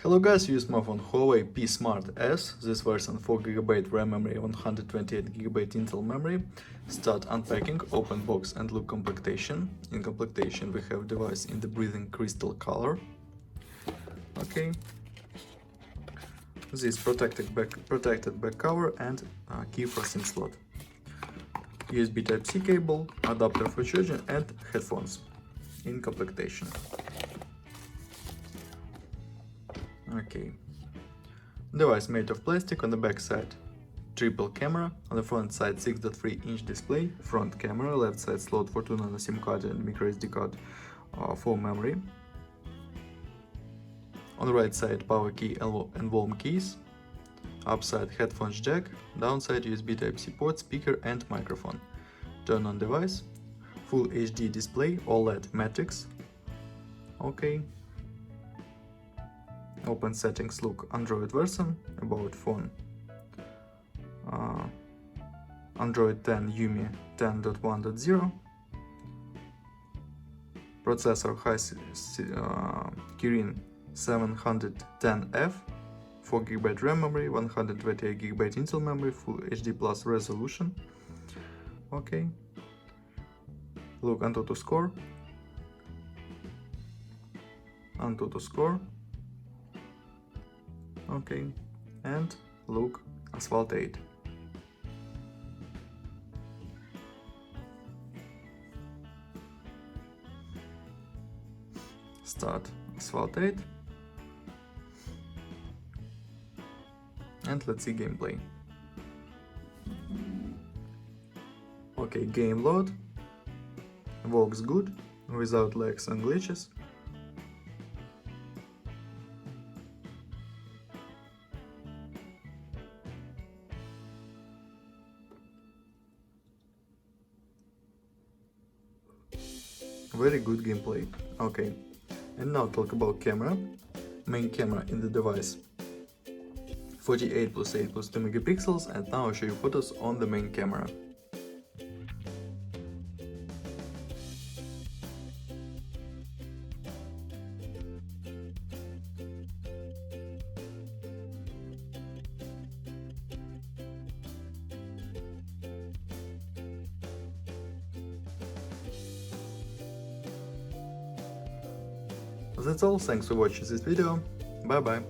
Hello guys, use my phone Huawei P Smart S. This version 4GB RAM memory, 128GB Intel memory. Start unpacking, open box and look complectation. In complectation we have device in the breathing crystal color. Okay. This protected back cover and key for SIM slot. USB Type-C cable, adapter for charging and headphones. In complectation. Okay. Device made of plastic. On the back side triple camera, on the front side 6.3-inch display, front camera, left side slot for 2 nano SIM card and micro SD card for memory. On the right side power key and volume keys, upside headphones jack, downside USB Type-C port, speaker and microphone. Turn on device, full HD display, OLED matrix. Okay. Open settings, look Android version, about phone, Android 10 UMI 10.1.0, processor Kirin 710F, 4GB RAM memory, 128GB Intel memory, full HD plus resolution. Okay, look Antutu score, okay, and look Asphalt 8. Start Asphalt 8 and let's see gameplay. Okay, game load, works good, without lags and glitches. Very good gameplay. Okay, and now talk about camera. Main camera in the device 48 plus 8 plus 2 megapixels, and now I'll show you photos on the main camera. That's all, thanks for watching this video, bye bye.